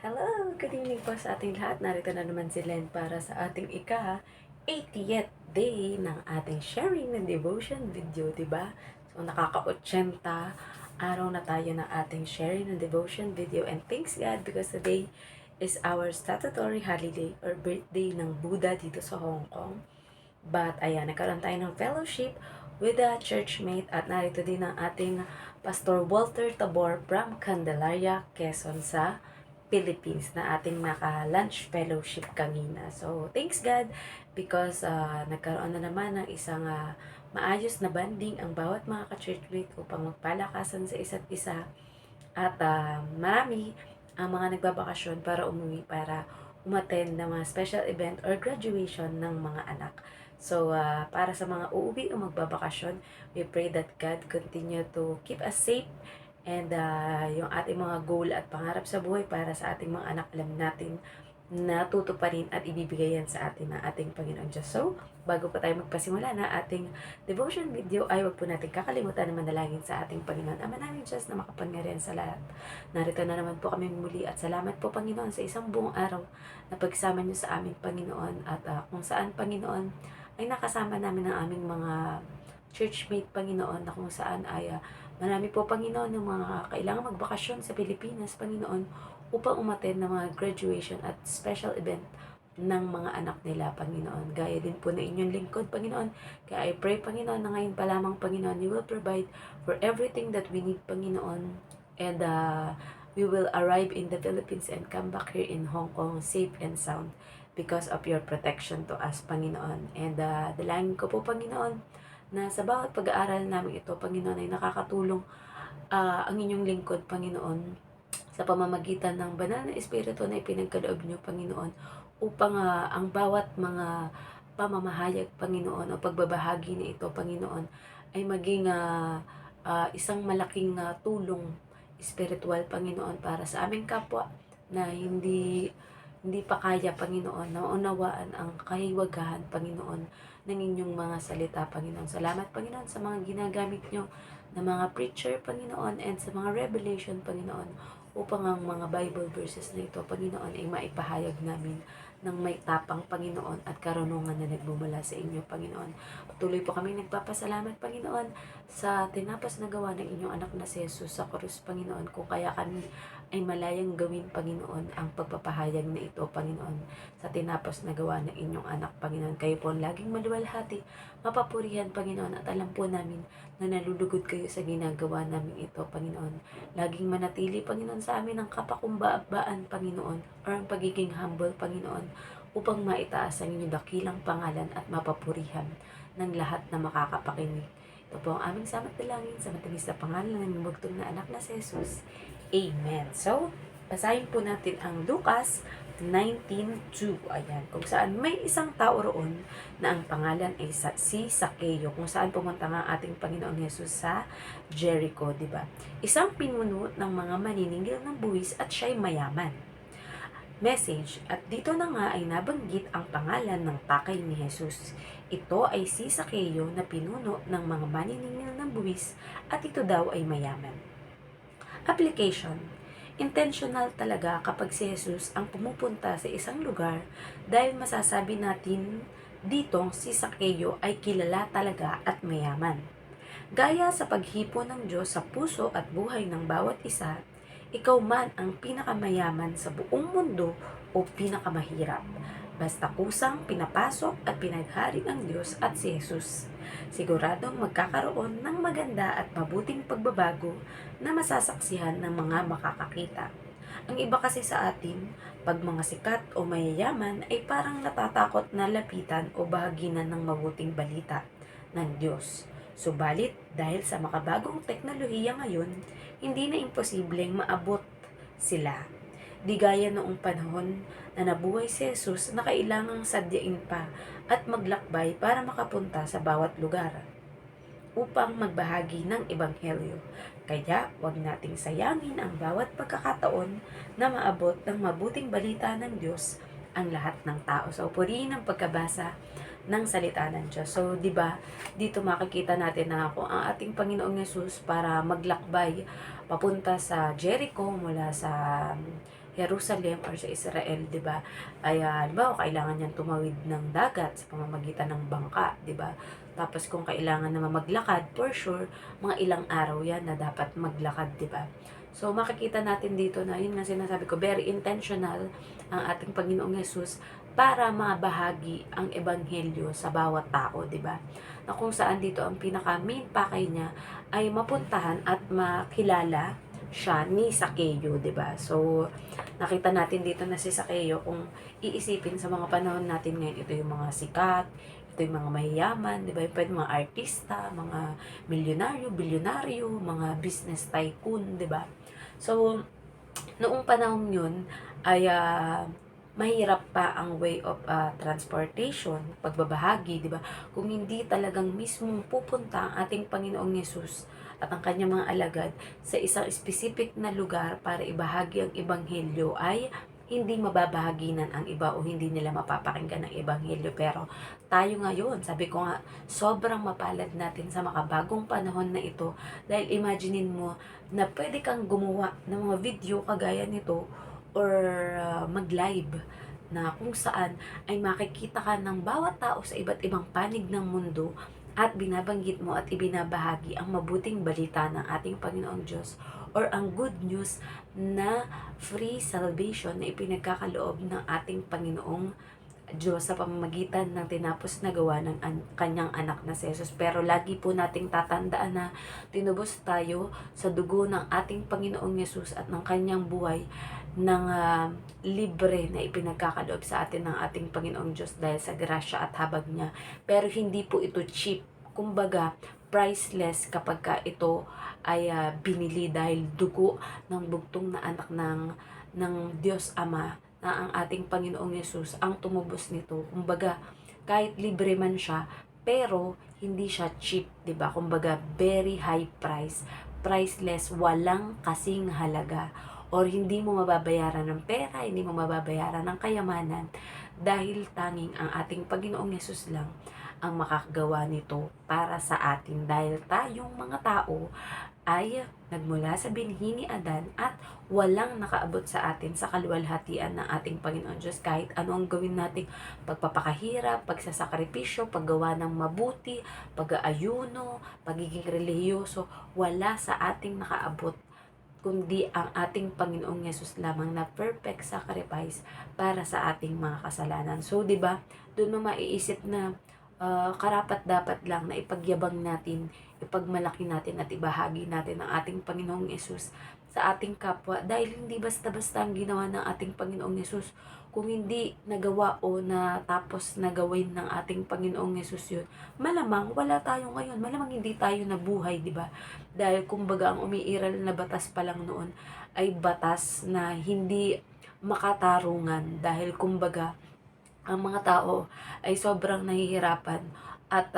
Hello! Good evening po sa ating lahat. Narito na naman si Len para sa ating ika-80th day ng ating sharing ng devotion video, diba? So, nakaka-80 araw na tayo ng ating sharing ng devotion video. And thanks God because today is our statutory holiday or birthday ng Buddha dito sa Hong Kong. But ayan, nagkaroon tayo ng fellowship with a churchmate at narito din ang ating Pastor Walter Tabor from Candelaria, Quezon sa Philippines na ating naka-lunch fellowship kanina. So, thanks God because nagkaroon na naman ng isang maayos na banding ang bawat mga ka-churchmate upang magpalakasan sa isa't isa. At marami ang mga nagbabakasyon para umuwi para umattend ng mga special event or graduation ng mga anak. So, para sa mga uuwi o magbabakasyon, we pray that God continue to keep us safe and yung ating mga goal at pangarap sa buhay para sa ating mga anak, alam natin na tutuparin at ibibigay yan sa atin ng ating Panginoon Diyos. So, bago pa tayo magpasimula na ating devotion video, ay wag po natin kakalimutan na manalangin sa ating Panginoon Ama namin Diyos na makapangyarihan sa lahat. Narito na naman po kami muli at salamat po Panginoon sa isang buong araw na pagsama niyo sa aming Panginoon at kung saan Panginoon ay nakasama namin ang aming mga churchmate Panginoon na kung saan ay marami po, Panginoon, ng mga kailangan magbakasyon sa Pilipinas, Panginoon, upang umattend ng mga graduation at special event ng mga anak nila, Panginoon. Gaya din po na inyong lingkod, Panginoon. Kaya I pray, Panginoon, na ngayon pa lamang, Panginoon, you will provide for everything that we need, Panginoon. And we will arrive in the Philippines and come back here in Hong Kong safe and sound because of your protection to us, Panginoon. And dalangin ko po, Panginoon, na sa bawat pag-aaral namin ito, Panginoon, ay nakakatulong ang inyong lingkod, Panginoon, sa pamamagitan ng banal na Espiritu na ipinagkaloob niyo, Panginoon, upang ang bawat mga pamamahayag, Panginoon, o pagbabahagi na ito, Panginoon, ay maging isang malaking tulong espiritual, Panginoon, para sa aming kapwa na hindi pa kaya, Panginoon, na maunawaan ang kahiwagahan, Panginoon, ng inyong mga salita, Panginoon. Salamat, Panginoon, sa mga ginagamit nyo na mga preacher, Panginoon, and sa mga revelation, Panginoon, upang ang mga Bible verses na ito, Panginoon, ay maipahayag namin ng may tapang, Panginoon, at karunungan na nagmumula sa inyo, Panginoon. Patuloy po kami nagpapasalamat, Panginoon, sa tinapos na gawa ng inyong anak na si Jesus sa krus, Panginoon, kung kaya kami ay malayang gawin, Panginoon, ang pagpapahayag na ito, Panginoon, sa tinapos na gawa ng inyong anak, Panginoon. Kayo po ang laging maluwalhati, mapapurihan, Panginoon, at alam po namin na nalulugod kayo sa ginagawa namin ito, Panginoon. Laging manatili, Panginoon, sa amin ang kapakumbabaan, Panginoon, or ang pagiging humble, Panginoon, upang maitaas ang inyong dakilang pangalan at mapapurihan ng lahat na makakapakinig. Ito po ang aming samat dalangin sa matamis na pangalan ng mabugtong na anak na si Jesus. Amen. So, basahin po natin ang Lucas 19:2. Ayan, kung saan may isang tao roon na ang pangalan ay si Zaccheo, kung saan pumunta nga ating Panginoong Yesus sa Jericho, di ba? Isang pinuno ng mga maniningil ng buwis at siya'y mayaman. Message, at dito na nga ay nabanggit ang pangalan ng takay ni Jesus. Ito ay si Zaccheo na pinuno ng mga maniningil ng buwis at ito daw ay mayaman. Application. Intentional talaga kapag si Jesus ang pumupunta sa isang lugar dahil masasabi natin ditong si Zaccheo ay kilala talaga at mayaman. Gaya sa paghipo ng Diyos sa puso at buhay ng bawat isa, ikaw man ang pinakamayaman sa buong mundo o pinakamahirap. Basta kusang pinapasok at pinaghari ng Diyos at si Jesus. Siguradong magkakaroon ng maganda at mabuting pagbabago na masasaksihan ng mga makakakita. Ang iba kasi sa atin, pag mga sikat o mayayaman ay parang natatakot na lapitan o bahaginan ng mabuting balita ng Diyos. Subalit, dahil sa makabagong teknolohiya ngayon, hindi na imposibleng maabot sila. Di gaya noong panahon na nabuhay si Jesus na kailangang sadyain pa at maglakbay para makapunta sa bawat lugar upang magbahagi ng ebanghelyo. Kaya huwag nating sayangin ang bawat pagkakataon na maabot ng mabuting balita ng Diyos ang lahat ng tao. So, purihin ang pagkabasa ng salita ng Diyos. So, di ba, dito makikita natin na kung ang ating Panginoong Yesus para maglakbay papunta sa Jericho mula sa Jerusalem or sa Israel, 'di ba? Ay halimbawa kailangan niyang tumawid ng dagat sa pamamagitan ng bangka, 'di ba? Tapos kung kailangan naman maglakad, for sure, mga ilang araw 'yan na dapat maglakad, 'di ba? So makikita natin dito na yun nga sinasabi ko, very intentional ang ating Panginoong Yesus para mabahagi ang ebanghelyo sa bawat tao, 'di ba? Na kung saan dito ang pinaka main pakay niya ay mapuntahan at makilala siya ni Sakeo, 'di ba? So nakita natin dito na si Sakeo, kung iisipin sa mga panahon natin ngayon, ito yung mga sikat, ito yung mga mayayaman, 'di ba? Pwede mga artista, mga milyonaryo, bilyonaryo, mga business tycoon, 'di ba? So noong panahon yun ay mahirap pa ang way of transportation, pagbabahagi, di ba? Kung hindi talagang mismong pupunta ang ating Panginoong Yesus at ang kanyang mga alagad sa isang specific na lugar para ibahagi ang ebanghelyo, ay hindi mababahaginan ang iba o hindi nila mapapakinggan ang ebanghelyo. Pero tayo ngayon, sabi ko nga, sobrang mapalad natin sa makabagong panahon na ito, dahil imaginein mo na pwede kang gumawa ng mga video kagaya nito or mag-live na kung saan ay makikita ka ng bawat tao sa iba't ibang panig ng mundo at binabanggit mo at ibinabahagi ang mabuting balita ng ating Panginoong Diyos or ang good news na free salvation na ipinagkakaloob ng ating Panginoong Diyos sa pamamagitan ng tinapos na gawa ng kanyang anak na si Jesus. Pero lagi po nating tatandaan na tinubos tayo sa dugo ng ating Panginoong Yesus at ng kanyang buhay ng libre na ipinagkakaloob sa atin ng ating Panginoong Diyos dahil sa grasya at habag niya. Pero hindi po ito cheap. Kumbaga, priceless kapag ka ito ay binili dahil dugo ng bugtong na anak ng Diyos Ama, na ang ating Panginoong Yesus ang tumubos nito. Kumbaga, kahit libre man siya, pero hindi siya cheap, 'di ba? Kumbaga, very high price, priceless, walang kasing halaga. Or hindi mo mababayaran ng pera, hindi mo mababayaran ng kayamanan, dahil tanging ang ating Panginoong Yesus lang ang makakagawa nito para sa atin, dahil tayong mga tao ay nagmula sa binhi ni Adan at walang nakaabot sa atin sa kaluwalhatian ng ating Panginoon Diyos. Kahit ano ang gawin nating pagpapakahirap, pagsasakripisyo, paggawa ng mabuti, pag-aayuno, pagiging relihiyoso, wala sa ating nakaabot kundi ang ating Panginoong Yesus lamang na perfect sacrifice para sa ating mga kasalanan. So, 'di ba? Doon mo maiisip na karapat-dapat lang na ipagyabang natin, ipagmalaki natin at ibahagi natin ang ating Panginoong Yesus sa ating kapwa, dahil hindi basta-basta ang ginawa ng ating Panginoong Yesus. Kung hindi nagawa o natapos na gawin ng ating Panginoong Yesus yun, malamang wala tayo ngayon, malamang hindi tayo nabuhay, di ba? Dahil kumbaga ang umiiral na batas pa lang noon ay batas na hindi makatarungan, dahil kumbaga ang mga tao ay sobrang nahihirapan at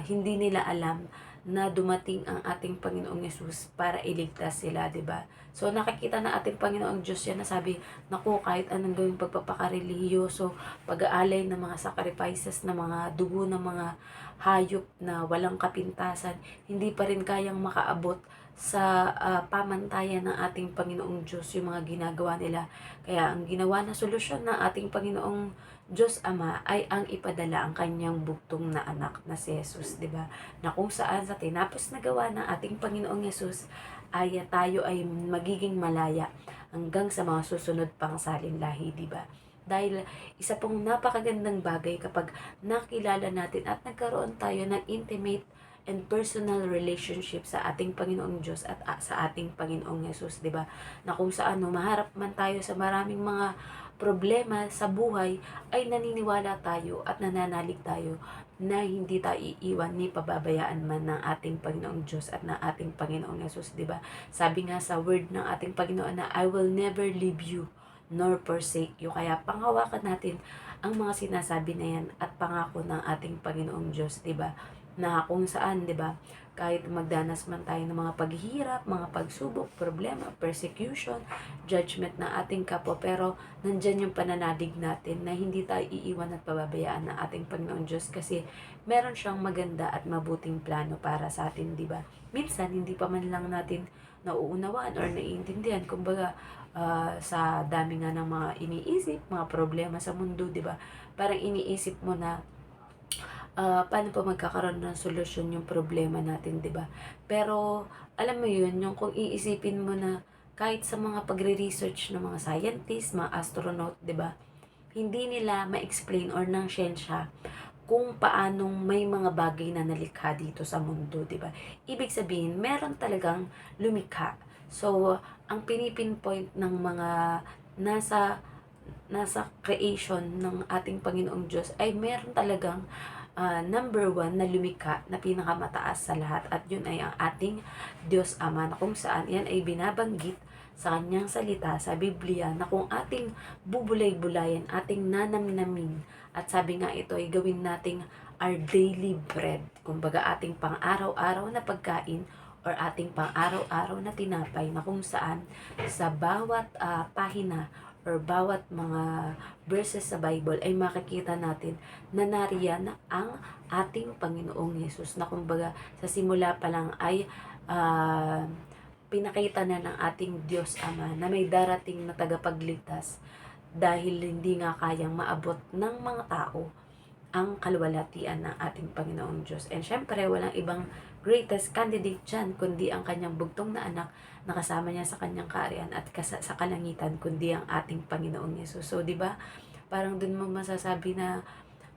hindi nila alam na dumating ang ating Panginoong Yesus para iligtas sila, 'di ba? So nakikita na ating Panginoong Diyos yan na sabi, naku, kahit anong gawing pagpapakarelihiyoso, pag-aalay ng mga sacrifices ng mga dugo ng mga hayop na walang kapintasan, hindi pa rin kayang makaabot sa pamantayan ng ating Panginoong Diyos yung mga ginagawa nila. Kaya ang ginawa na solusyon ng ating Panginoong Diyos Ama ay ang ipadala ang kanyang bugtong na anak na si Jesus, 'di ba? Na kung saan sa tinapos na gawa ng ating Panginoong Yesus ay tayo ay magiging malaya hanggang sa mga susunod pang salinlahi, 'di ba? Dahil isa pong napakagandang bagay kapag nakilala natin at nagkaroon tayo ng intimate and personal relationship sa ating Panginoong Diyos at sa ating Panginoong Yesus, 'di ba? Na kung saan maharap man tayo sa maraming mga problema sa buhay, ay naniniwala tayo at nananalig tayo na hindi tayo iiwan ni pababayaan man ng ating Panginoong Diyos at ng ating Panginoong Yesus, 'di ba? Sabi nga sa word ng ating Panginoon na I will never leave you nor forsake you. Kaya panghawakan natin ang mga sinasabi na yan at pangako ng ating Panginoong Diyos, 'di ba? Na kung saan, 'di ba? Kahit magdanas man tayo ng mga paghihirap, mga pagsubok, problema, persecution, judgment ng ating kapwa, pero nandyan yung pananalig natin na hindi tayo iiwan at pababayaan ng ating Panginoong Diyos, kasi meron siyang maganda at mabuting plano para sa atin, di ba? Minsan, hindi pa man lang natin nauunawaan or naiintindihan. Kumbaga, sa dami nga ng mga iniisip, mga problema sa mundo, di ba? Parang iniisip mo na paano pa magkakaroon ng solusyon yung problema natin, di ba? Pero alam mo yun, yung kung iisipin mo na kahit sa mga pagre-research ng mga scientist, mga astronaut, di ba? Hindi nila ma-explain or ng siyensya kung paanong may mga bagay na nalikha dito sa mundo, di ba? Ibig sabihin, meron talagang lumikha. So, ang pinipinpoint ng mga nasa nasa creation ng ating Panginoong Diyos ay meron talagang number one na lumikha na pinakamataas sa lahat, at yun ay ang ating Diyos Ama, na kung saan yan ay binabanggit sa kanyang salita sa Biblia, na kung ating bubulay-bulayan, ating nanamnamin, at sabi nga ito ay gawin nating our daily bread, kumbaga ating pang-araw-araw na pagkain or ating pang-araw-araw na tinapay, na kung saan sa bawat pahina or bawat mga verses sa Bible ay makikita natin na nariyan ang ating Panginoong Yesus, na kumbaga sa simula pa lang ay pinakita na ng ating Diyos Ama na may darating na tagapagligtas, dahil hindi nga kayang maabot ng mga tao ang kalwalatian ng ating Panginoong Diyos. And syempre, walang ibang greatest candidate dyan kundi ang kanyang bugtong na anak na kasama niya sa kanyang kaharian at sa kalangitan, kundi ang ating Panginoong Yesus. So, di ba? Parang dun mo masasabi na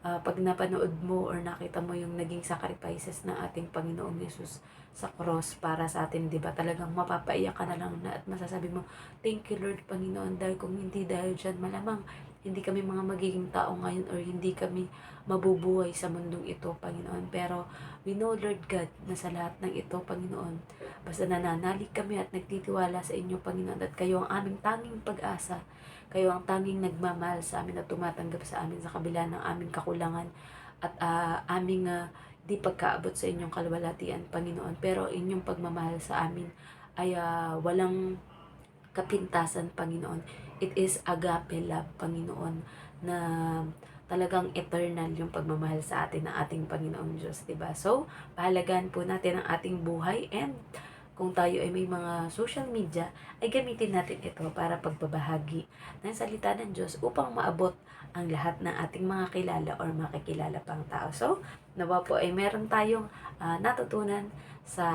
pag napanood mo or nakita mo yung naging sacrifices ng ating Panginoong Yesus sa cross para sa atin, di ba? Talagang mapapaiyak ka na lang na at masasabi mo, thank you Lord Panginoon, dahil kung hindi dahil dyan, malamang hindi kami mga magiging tao ngayon or hindi kami mabubuhay sa mundong ito, Panginoon. Pero we know, Lord God, na sa lahat ng ito, Panginoon, basta nananalig kami at nagtitiwala sa inyo, Panginoon, at kayo ang aming tanging pag-asa, kayo ang tanging nagmamahal sa amin at tumatanggap sa amin sa kabila ng aming kakulangan at aming di pagkaabot sa inyong kalwalatian, Panginoon. Pero inyong pagmamahal sa amin ay walang kapintasan, Panginoon. It is agape love, Panginoon, na talagang eternal yung pagmamahal sa atin ng ating Panginoong Diyos, diba? So, pahalagaan po natin ang ating buhay, and kung tayo ay may mga social media, ay gamitin natin ito para pagbabahagi ng salita ng Diyos upang maabot ang lahat ng ating mga kilala or makikilala pang tao. So, nawa po ay meron tayong natutunan sa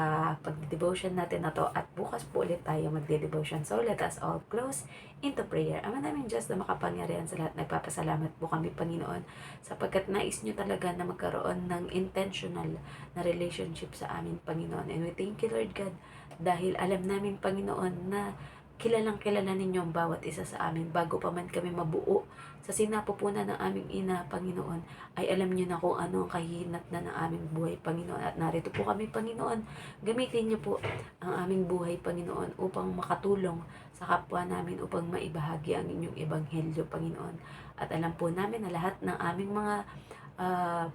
pag-devotion natin na to, at bukas po ulit tayo magde-devotion. So, let us all close into prayer. Ama namin Diyos na makapangyarihan sa lahat, nagpapasalamat po kami, Panginoon, sapagkat nais nyo talaga na magkaroon ng intentional na relationship sa amin, Panginoon. And we thank you, Lord God, dahil alam namin, Panginoon, na kilalang kilala ninyo ang bawat isa sa amin bago pa man kami mabuo sa sinapupunan ng aming ina, Panginoon, ay alam nyo na kung ano ang kahinat na ng aming buhay, Panginoon. At narito po kami, Panginoon, gamitin nyo po ang aming buhay, Panginoon, upang makatulong sa kapwa namin, upang maibahagi ang inyong ebanghelyo, Panginoon. At alam po namin na lahat ng aming mga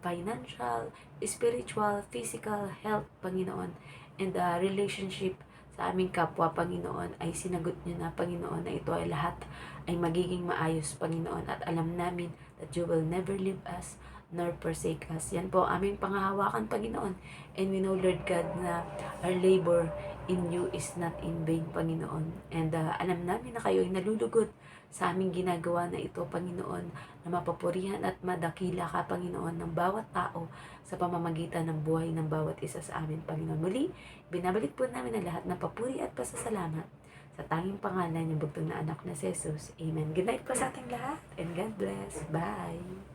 financial, spiritual, physical health, Panginoon, and relationship sa aming kapwa, Panginoon, ay sinagot nyo na, Panginoon, na ito ay lahat ay magiging maayos, Panginoon, at alam namin that you will never leave us nor forsake us. Yan po aming pangahawakan, Panginoon, and we know, Lord God, na our labor in you is not in vain, Panginoon, and alam namin na kayo ay nalulugod sa aming ginagawa na ito, Panginoon, na mapapurihan at madakila ka, Panginoon, ng bawat tao sa pamamagitan ng buhay ng bawat isa sa amin, Panginoon. Muli, binabalik po namin ang lahat ng papuri at pasasalamat sa tanging pangalan ng bugtong na anak na si Jesus. Amen. Good night po sa ating lahat, and God bless. Bye!